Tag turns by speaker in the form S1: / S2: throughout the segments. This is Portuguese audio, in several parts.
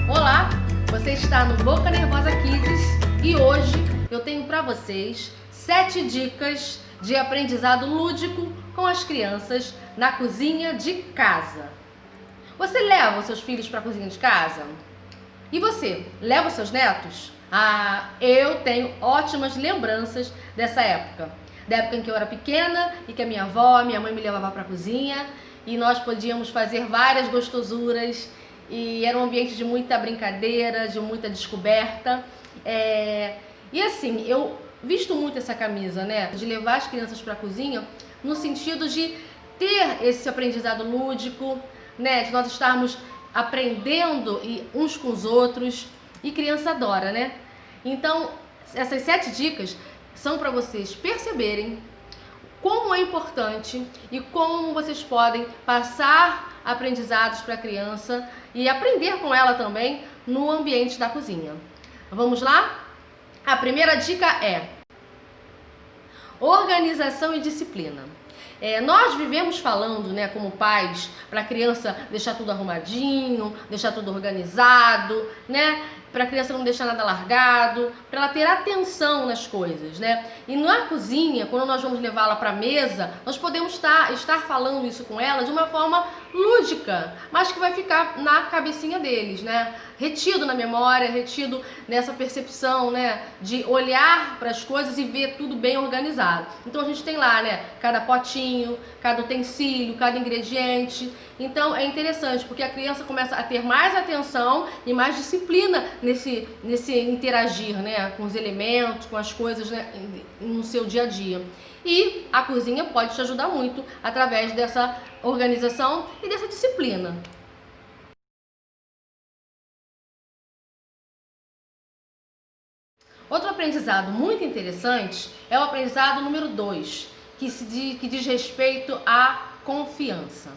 S1: Olá, você está no Boca Nervosa Kids e hoje eu tenho para vocês 7 dicas de aprendizado lúdico com as crianças na cozinha de casa. Você leva os seus filhos para a cozinha de casa? E você, leva os seus netos? Eu tenho ótimas lembranças dessa época. Da época em que eu era pequena e que a minha avó, minha mãe me levava para a cozinha e nós podíamos fazer várias gostosuras e era um ambiente de muita brincadeira, de muita descoberta. E assim, eu visto muito essa camisa, né? De levar as crianças para a cozinha no sentido de ter esse aprendizado lúdico, né? De nós estarmos aprendendo uns com os outros e criança adora, né? Então, essas 7 dicas são para vocês perceberem como é importante e como vocês podem passar aprendizados para a criança e aprender com ela também no ambiente da cozinha. Vamos lá? A primeira dica é organização e disciplina. Nós vivemos falando, né, como pais, para a criança deixar tudo arrumadinho, deixar tudo organizado, né, para a criança não deixar nada largado, para ela ter atenção nas coisas, né? E na cozinha, quando nós vamos levá-la para a mesa, nós podemos estar falando isso com ela de uma forma lúdica, mas que vai ficar na cabecinha deles, né? Retido na memória, retido nessa percepção, né, de olhar para as coisas e ver tudo bem organizado. Então a gente tem lá, né, cada potinho, cada utensílio, cada ingrediente. Então é interessante porque a criança começa a ter mais atenção e mais disciplina nesse interagir, né, com os elementos, com as coisas, né, no seu dia a dia. E a cozinha pode te ajudar muito através dessa organização e dessa disciplina. Outro aprendizado muito interessante é o aprendizado número 2, que diz respeito à confiança.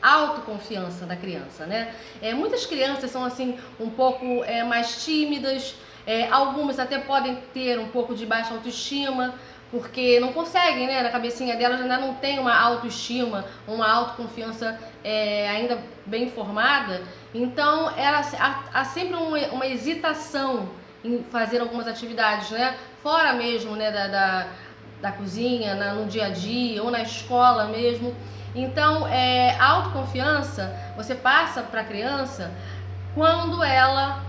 S1: Autoconfiança da criança, né? Muitas crianças são assim um pouco mais tímidas, algumas até podem ter um pouco de baixa autoestima, porque não conseguem, né? Na cabecinha delas ainda não tem uma autoestima, uma autoconfiança ainda bem formada. Então há sempre uma hesitação em fazer algumas atividades, né? Fora mesmo, né, da cozinha, no dia a dia ou na escola mesmo. Então, a autoconfiança você passa para a criança quando ela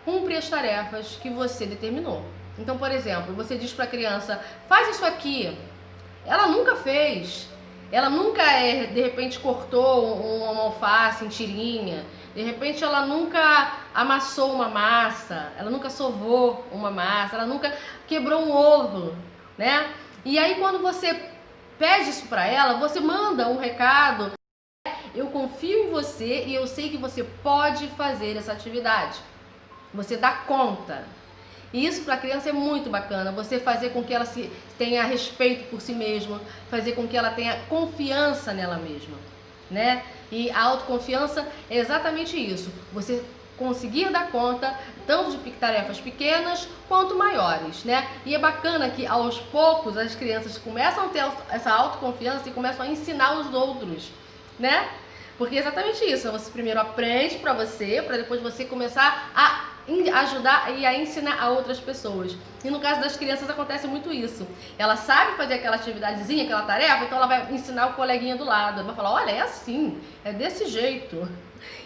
S1: cumpre as tarefas que você determinou. Então, por exemplo, você diz para a criança, faz isso aqui. Ela nunca fez. Ela nunca, de repente, cortou uma alface em tirinha. De repente, ela nunca amassou uma massa. Ela nunca sovou uma massa. Ela nunca quebrou um ovo, né? E aí, quando você pede isso para ela, você manda um recado. Eu confio em você e eu sei que você pode fazer essa atividade. Você dá conta. E isso para a criança é muito bacana, você fazer com que ela tenha respeito por si mesma, fazer com que ela tenha confiança nela mesma, né? E a autoconfiança é exatamente isso, você conseguir dar conta tanto de tarefas pequenas quanto maiores, né? E é bacana que aos poucos as crianças começam a ter essa autoconfiança e começam a ensinar os outros, né? Porque é exatamente isso, você primeiro aprende para depois você começar a ajudar e a ensinar a outras pessoas. E no caso das crianças acontece muito isso. Ela sabe fazer aquela atividadezinha, aquela tarefa, então ela vai ensinar o coleguinha do lado. Ela vai falar, olha, é assim, é desse jeito.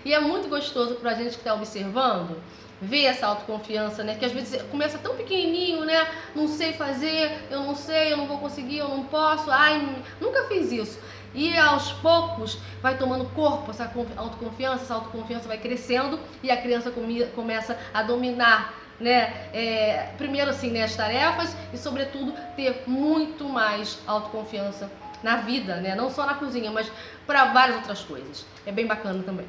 S1: E é muito gostoso pra gente que está observando, ver essa autoconfiança, né? Que às vezes começa tão pequenininho, né? Não sei fazer, eu não sei, eu não vou conseguir, eu não posso, nunca fiz isso. E aos poucos vai tomando corpo essa autoconfiança vai crescendo e a criança começa a dominar, né? Primeiro assim, né, as tarefas e sobretudo ter muito mais autoconfiança na vida, né? Não só na cozinha, mas para várias outras coisas. É bem bacana também.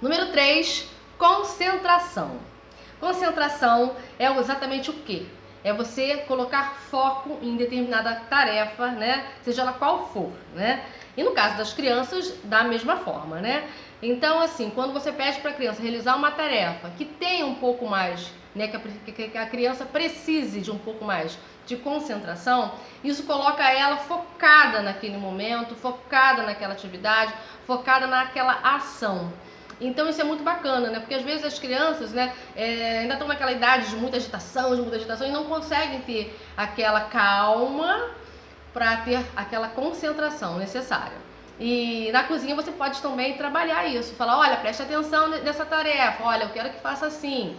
S1: Número 3, concentração. Concentração é exatamente o quê? é você colocar foco em determinada tarefa, né? Seja ela qual for, né? E no caso das crianças, da mesma forma, né? Então, assim, quando você pede para a criança realizar uma tarefa que tenha um pouco mais, né, que a criança precise de um pouco mais de concentração, isso coloca ela focada naquele momento, focada naquela atividade, focada naquela ação. Então isso é muito bacana, né? Porque às vezes as crianças, né, ainda estão naquela idade de muita agitação e não conseguem ter aquela calma para ter aquela concentração necessária. E na cozinha você pode também trabalhar isso, falar, olha, preste atenção nessa tarefa, olha, eu quero que faça assim.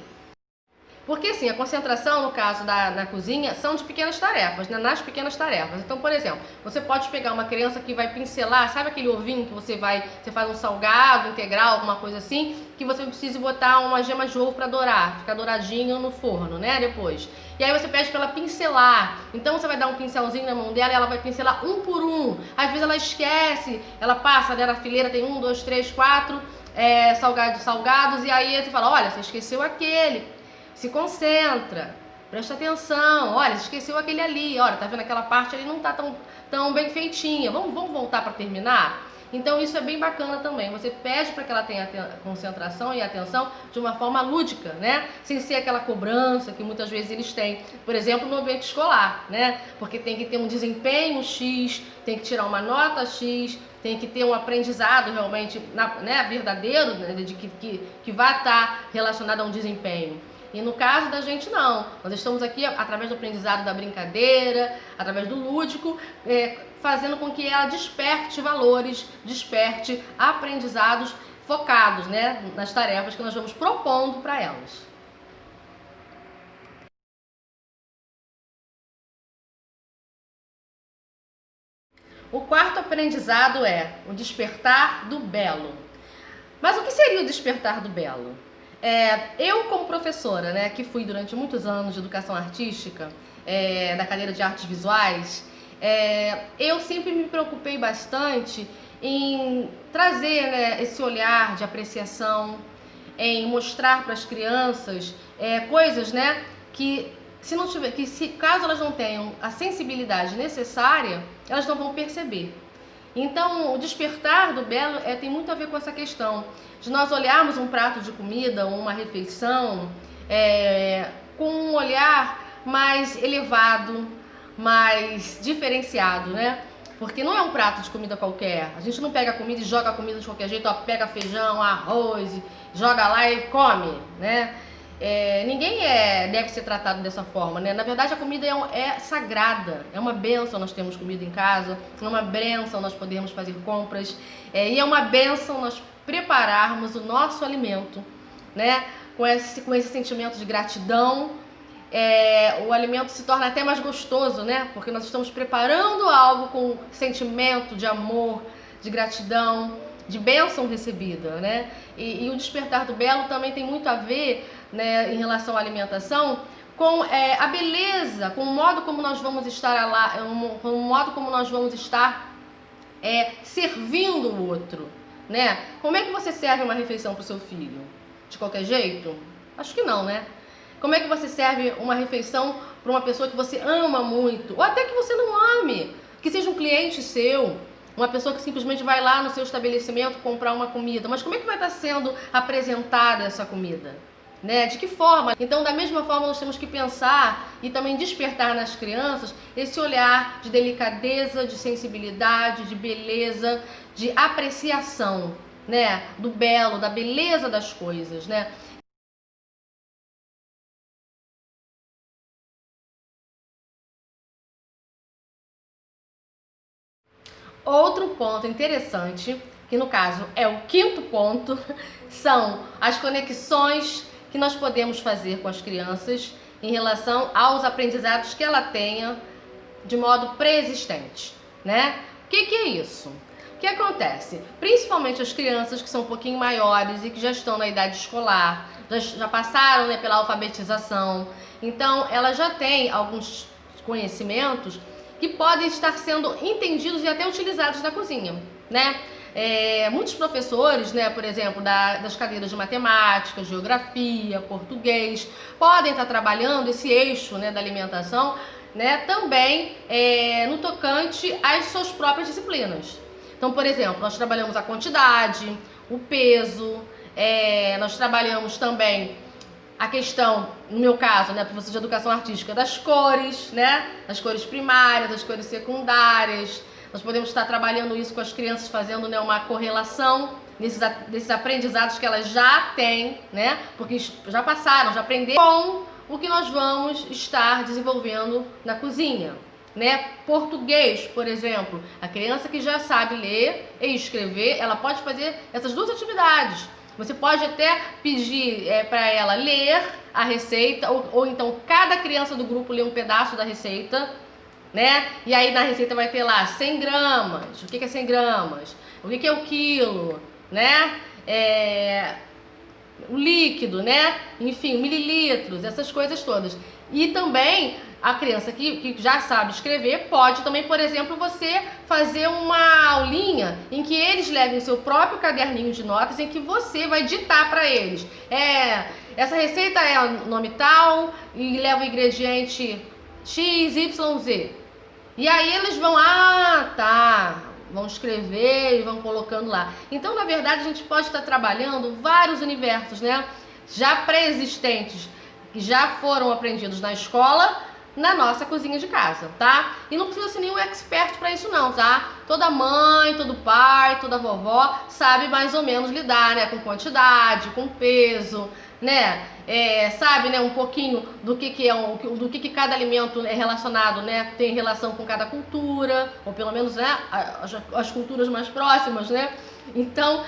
S1: Porque assim, a concentração, no caso na cozinha, são de pequenas tarefas, né? Nas pequenas tarefas. Então, por exemplo, você pode pegar uma criança que vai pincelar, sabe aquele ovinho que você faz um salgado integral, alguma coisa assim, que você precisa botar uma gema de ovo para dourar, ficar douradinho no forno, né? Depois. E aí você pede para ela pincelar. Então você vai dar um pincelzinho na mão dela e ela vai pincelar um por um. Às vezes ela esquece, ela passa, né, na fileira, tem 1, 2, 3, 4 salgados, e aí você fala, olha, você esqueceu aquele. Se concentra, presta atenção, olha, você esqueceu aquele ali, olha, tá vendo aquela parte ali não tá tão bem feitinha, vamos voltar para terminar? Então isso é bem bacana também, você pede para que ela tenha concentração e atenção de uma forma lúdica, né? Sem ser aquela cobrança que muitas vezes eles têm, por exemplo, no ambiente escolar, né? Porque tem que ter um desempenho X, tem que tirar uma nota X, tem que ter um aprendizado realmente, né, verdadeiro, né, que vai estar relacionado a um desempenho. E no caso da gente não, nós estamos aqui através do aprendizado da brincadeira, através do lúdico, fazendo com que ela desperte valores, desperte aprendizados focados, né, nas tarefas que nós vamos propondo para elas. O quarto aprendizado é o despertar do belo. Mas o que seria o despertar do belo? Eu como professora, né, que fui durante muitos anos de educação artística, da cadeira de artes visuais, eu sempre me preocupei bastante em trazer, né, esse olhar de apreciação, em mostrar para as crianças coisas, né, que caso elas não tenham a sensibilidade necessária, elas não vão perceber. Então, o despertar do belo tem muito a ver com essa questão de nós olharmos um prato de comida ou uma refeição com um olhar mais elevado, mais diferenciado, né? Porque não é um prato de comida qualquer. A gente não pega a comida e joga a comida de qualquer jeito, ó, pega feijão, arroz, joga lá e come, né? Ninguém deve ser tratado dessa forma, né? Na verdade, a comida é sagrada, é uma bênção nós termos comida em casa, é uma bênção nós podermos fazer compras, e é uma bênção nós prepararmos o nosso alimento, né? Com esse sentimento de gratidão, o alimento se torna até mais gostoso, né? Porque nós estamos preparando algo com sentimento de amor, de gratidão, de bênção recebida, né? E o despertar do belo também tem muito a ver, né, em relação à alimentação, com a beleza, com o modo como nós vamos estar lá, com o modo como nós vamos estar servindo o outro, né? Como é que você serve uma refeição para o seu filho? De qualquer jeito? Acho que não, né? Como é que você serve uma refeição para uma pessoa que você ama muito? Ou até que você não ame, que seja um cliente seu, uma pessoa que simplesmente vai lá no seu estabelecimento comprar uma comida. Mas como é que vai estar sendo apresentada essa comida? Né? De que forma? Então, da mesma forma, nós temos que pensar e também despertar nas crianças esse olhar de delicadeza, de sensibilidade, de beleza, de apreciação, né? Do belo, da beleza das coisas, né? Outro ponto interessante, que no caso é o quinto ponto, são as conexões que nós podemos fazer com as crianças em relação aos aprendizados que ela tenha de modo preexistente, né? O que é isso? O que acontece? Principalmente as crianças que são um pouquinho maiores e que já estão na idade escolar, já passaram, né, pela alfabetização, então elas já têm alguns conhecimentos que podem estar sendo entendidos e até utilizados na cozinha, né? Muitos professores, né, por exemplo, das cadeiras de matemática, geografia, português, podem estar trabalhando esse eixo, né, da alimentação, né, também no tocante às suas próprias disciplinas. Então, por exemplo, nós trabalhamos a quantidade, o peso, nós trabalhamos também a questão, no meu caso, né, professor de educação artística, das cores, né, as cores primárias, as cores secundárias. Nós podemos estar trabalhando isso com as crianças, fazendo, né, uma correlação desses aprendizados que elas já têm, né, porque já passaram, já aprenderam, com o que nós vamos estar desenvolvendo na cozinha. Né? Português, por exemplo, a criança que já sabe ler e escrever, ela pode fazer essas duas atividades. Você pode até pedir para ela ler a receita, ou então cada criança do grupo lê um pedaço da receita, né? E aí na receita vai ter lá 100 gramas, o que é 100 gramas, o que é o quilo, né? O líquido, né? Enfim, mililitros, essas coisas todas. E também a criança que já sabe escrever pode também, por exemplo, você fazer uma aulinha em que eles levem o seu próprio caderninho de notas, em que você vai ditar para eles. Essa receita é o nome tal e leva o ingrediente X, Y, Z. E aí eles vão, vão escrever e vão colocando lá. Então, na verdade, a gente pode estar trabalhando vários universos, né? Já pré-existentes, que já foram aprendidos na escola, na nossa cozinha de casa, tá? E não precisa ser nenhum expert para isso não, tá? Toda mãe, todo pai, toda vovó sabe mais ou menos lidar, né? Com quantidade, com peso, né? Sabe, né? Um pouquinho do que cada alimento é relacionado, né? Tem relação com cada cultura, ou pelo menos, né? As culturas mais próximas, né? Então,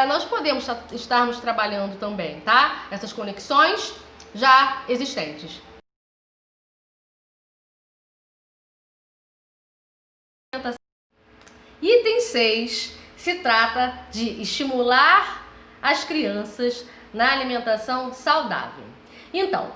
S1: nós podemos estarmos trabalhando também, tá? Essas conexões já existentes. Item 6 se trata de estimular as crianças na alimentação saudável. Então,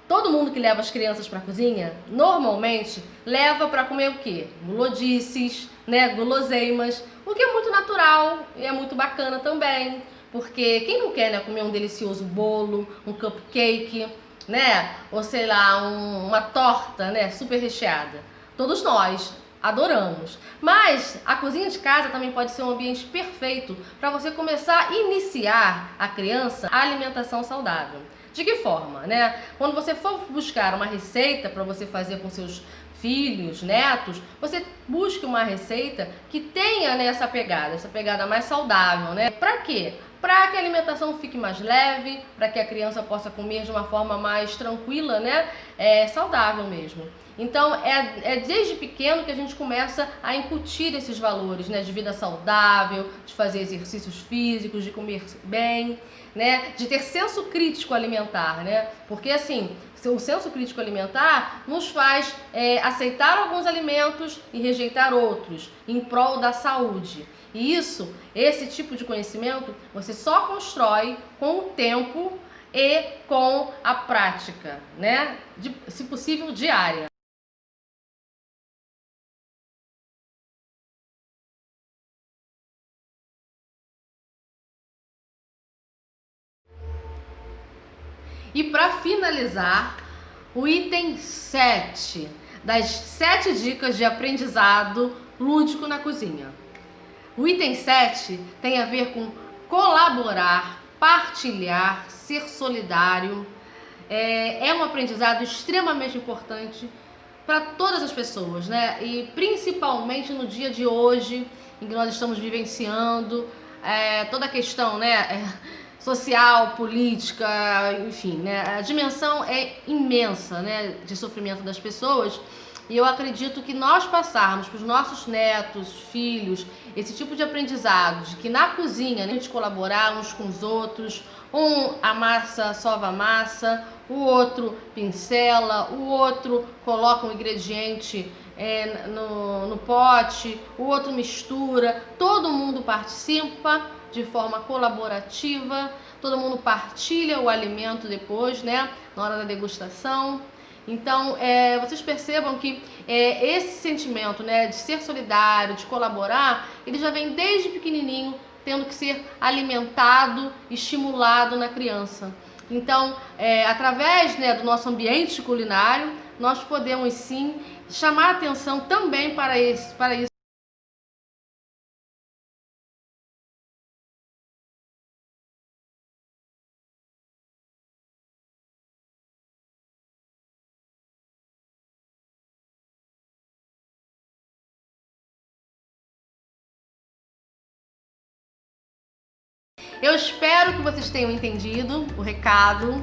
S1: todo mundo que leva as crianças para a cozinha, normalmente leva para comer o quê? Gulodices, né? Guloseimas, o que é muito natural e é muito bacana também. Porque quem não quer, né, comer um delicioso bolo, um cupcake, né? Ou sei lá, uma torta, né, super recheada. Todos nós adoramos. Mas a cozinha de casa também pode ser um ambiente perfeito para você começar a iniciar a criança a alimentação saudável. De que forma, né? Quando você for buscar uma receita para você fazer com seus filhos, netos, você busque uma receita que tenha, né, essa pegada mais saudável, né? Para quê? Para que a alimentação fique mais leve, para que a criança possa comer de uma forma mais tranquila, né? Saudável mesmo. Então, é desde pequeno que a gente começa a incutir esses valores, né? De vida saudável, de fazer exercícios físicos, de comer bem, né? De ter senso crítico alimentar, né? Porque, assim, o senso crítico alimentar nos faz aceitar alguns alimentos e rejeitar outros, em prol da saúde. E esse tipo de conhecimento, você só constrói com o tempo e com a prática, né? Se possível, diária. E para finalizar, o item 7 das 7 dicas de aprendizado lúdico na cozinha. O item 7 tem a ver com colaborar, partilhar, ser solidário. É um aprendizado extremamente importante para todas as pessoas, né? E principalmente no dia de hoje, em que nós estamos vivenciando toda a questão, né? Social, política, enfim, né? A dimensão é imensa, né? De sofrimento das pessoas. E eu acredito que nós passarmos para os nossos netos, filhos, esse tipo de aprendizado, de que na cozinha, né, a gente colaborar uns com os outros, um amassa, sova a massa, o outro pincela, o outro coloca um ingrediente no pote, o outro mistura, todo mundo participa de forma colaborativa, todo mundo partilha o alimento depois, né, na hora da degustação. Então, vocês percebam que esse sentimento, né, de ser solidário, de colaborar, ele já vem desde pequenininho, tendo que ser alimentado, estimulado na criança. Então, através, né, do nosso ambiente culinário, nós podemos sim chamar atenção também para isso. Eu espero que vocês tenham entendido o recado,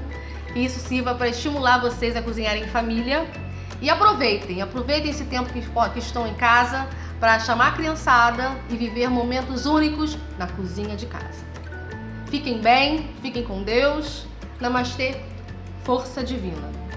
S1: que isso sirva para estimular vocês a cozinharem em família. E aproveitem esse tempo que estão em casa para chamar a criançada e viver momentos únicos na cozinha de casa. Fiquem bem, fiquem com Deus. Namastê, força divina.